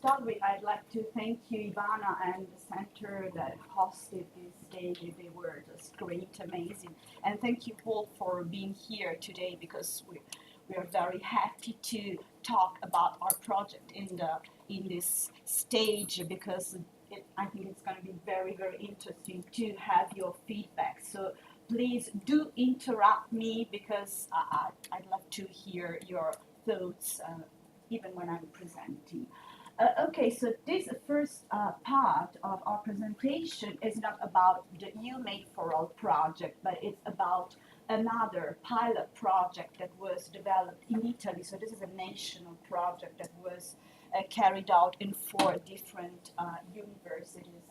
start with, I'd like to thank you, Ivana, and the center that hosted this day. They were just great, amazing. And thank you, Paul, for being here today because we are very happy to talk about our project in this stage because I think it's going to be very, very interesting to have your feedback. So please do interrupt me because I'd love to hear your thoughts even when I'm presenting. Okay, so this first part of our presentation is not about the You Made for All project, but it's about another pilot project that was developed in Italy. So this is a national project that was carried out in 4 different universities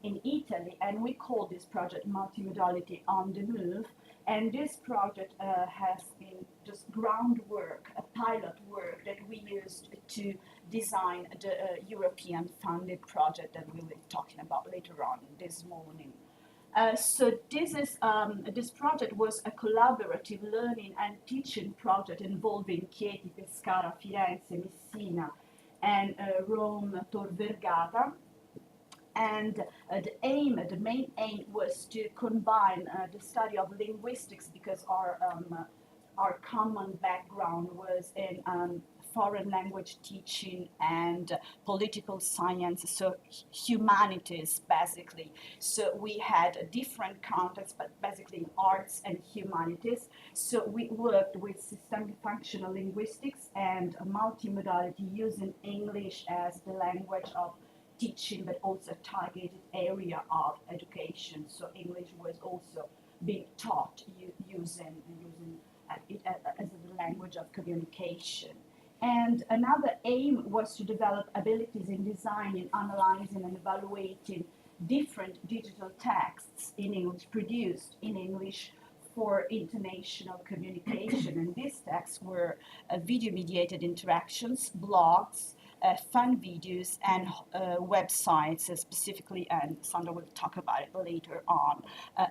in Italy, and we call this project Multimodality on the Move. And this project has been just groundwork, a pilot work that we used to design the European funded project that we will be talking about later on this morning. So this project was a collaborative learning and teaching project involving Chieti, Pescara, Firenze, Messina, and Rome, Tor Vergata. And the main aim was to combine the study of linguistics because our common background was in foreign language teaching and political science, so humanities basically. So we had a different context, but basically arts and humanities. So we worked with systemic functional linguistics and multimodality using English as the language of teaching, but also a targeted area of education. So English was also being taught using it as a language of communication. And another aim was to develop abilities in designing, analyzing, and evaluating different digital texts in English, produced in English for international communication. And these texts were video-mediated interactions, blogs, fun videos and websites specifically, and Sandra will talk about it later on,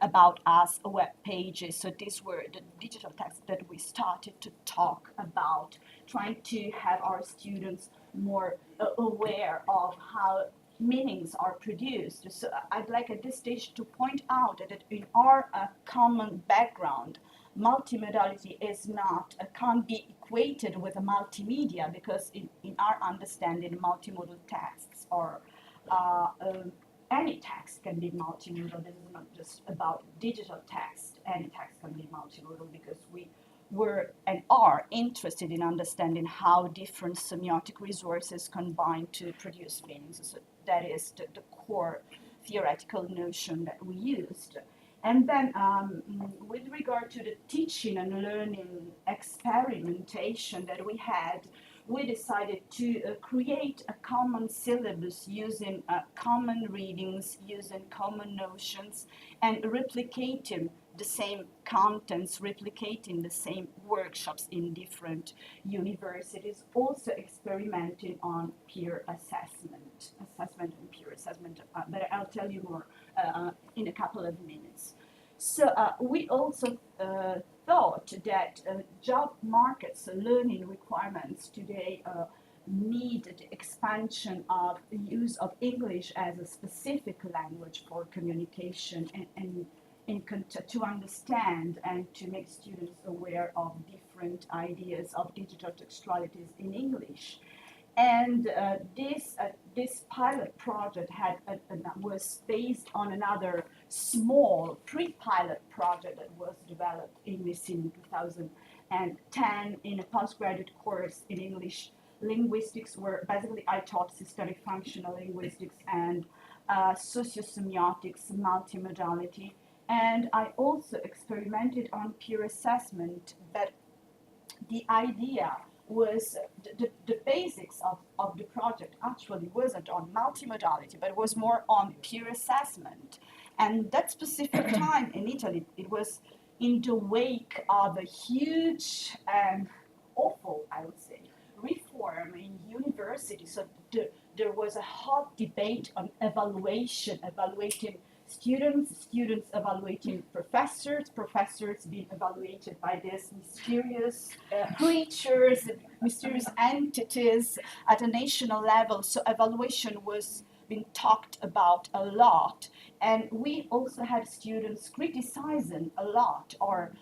about us web pages. So these were the digital texts that we started to talk about, trying to have our students more aware of how meanings are produced. So I'd like at this stage to point out that in our common background, multimodality is not, can't be equated with a multimedia because in our understanding, multimodal texts or any text can be multimodal. This is not just about digital text. Any text can be multimodal because we were and are interested in understanding how different semiotic resources combine to produce meanings. So that is the core theoretical notion that we used. And then with regard to the teaching and learning experimentation that we had, we decided to create a common syllabus using common readings, using common notions, and replicating the same contents, replicating the same workshops in different universities, also experimenting on peer assessment and peer assessment, but I'll tell you more in a couple of minutes. So we also thought that job markets, learning requirements today need the expansion of the use of English as a specific language for communication and to understand and to make students aware of different ideas of digital textualities in English. And this pilot project was based on another small pre-pilot project that was developed in Messina in 2010 in a postgraduate course in English linguistics, where basically I taught systemic functional linguistics and sociosemiotics, multimodality. And I also experimented on peer assessment, but the idea was the basics of the project actually wasn't on multimodality, but it was more on peer assessment. And that specific time in Italy, it was in the wake of a huge and awful, I would say, reform in universities. So there was a hot debate on evaluating students evaluating professors being evaluated by these mysterious creatures, mysterious entities at a national level. So evaluation was being talked about a lot. And we also had students criticizing a lot our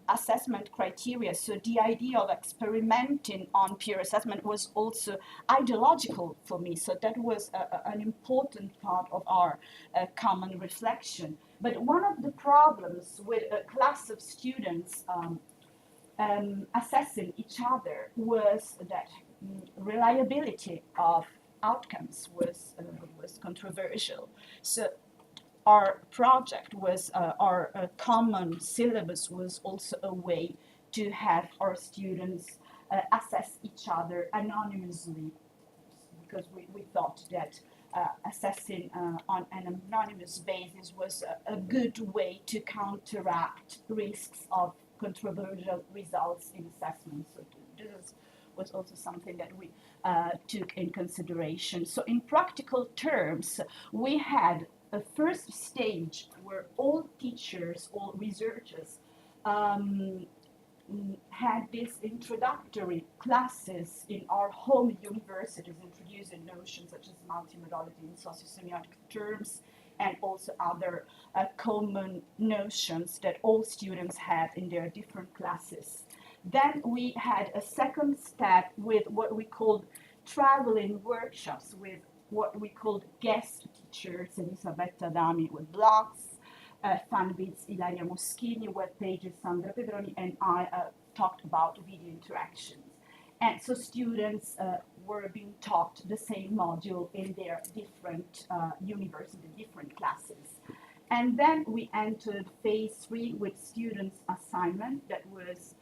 assessment criteria. So the idea of experimenting on peer assessment was also ideological for me. So that was an important part of our common reflection. But one of the problems with a class of students assessing each other was that reliability of outcomes was controversial. So our project was our common syllabus was also a way to have our students assess each other anonymously, because we thought that assessing on an anonymous basis was a good way to counteract risks of controversial results in assessments. So this was also something that we took in consideration. So in practical terms, we had a first stage where all teachers, all researchers had these introductory classes in our home universities, introducing notions such as multimodality in sociosemiotic terms, and also other common notions that all students had in their different classes. Then we had a second step with what we called traveling workshops with what we called guest teachers, Elisabetta Dami with blogs, Fanbits, Ilaria Moschini, web pages, Sandra Pedroni, and I talked about video interactions. And so students were being taught the same module in their different university, different classes. And then we entered phase 3 with students' assignment that was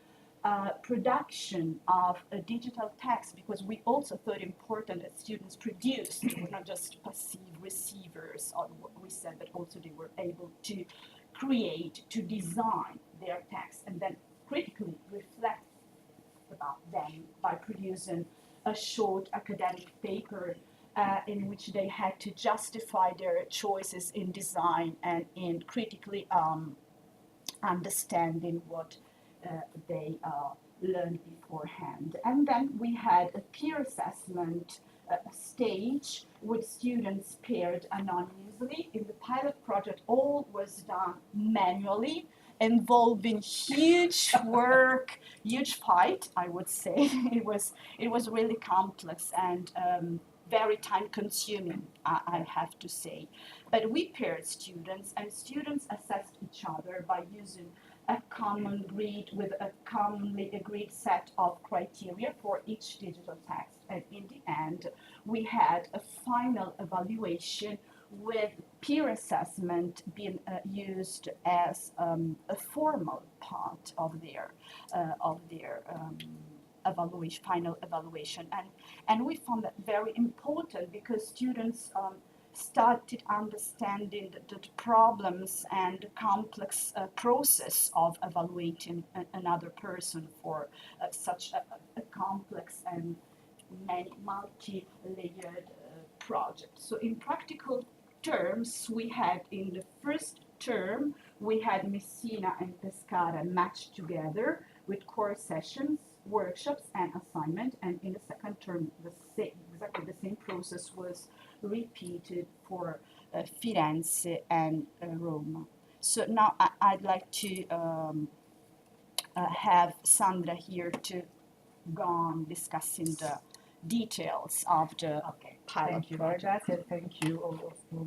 production of a digital text, because we also thought important that students produced, they were not just passive receivers of what we said, but also they were able to create, to design their text, and then critically reflect about them by producing a short academic paper in which they had to justify their choices in design and in critically understanding what they learned beforehand. And then we had a peer assessment stage with students paired anonymously. In the pilot project, all was done manually, involving huge work, huge fight, I would say. It was really complex and very time consuming, I have to say. But we paired students, and students assessed each other by using a common grid with a commonly agreed set of criteria for each digital text. And in the end, we had a final evaluation with peer assessment being used as a formal part of their evaluation, final evaluation. And we found that very important because students started understanding the problems and the complex process of evaluating another person for such a complex and many multi-layered project. So in practical terms, we had in the first term, we had Messina and Pescara matched together with core sessions, workshops, and assignment. And in the second term, exactly the same process was repeated for Firenze and Rome. So now I'd like to have Sandra here to go on discussing the details of the Okay, pilot thank you, project. Margate, and thank you all of you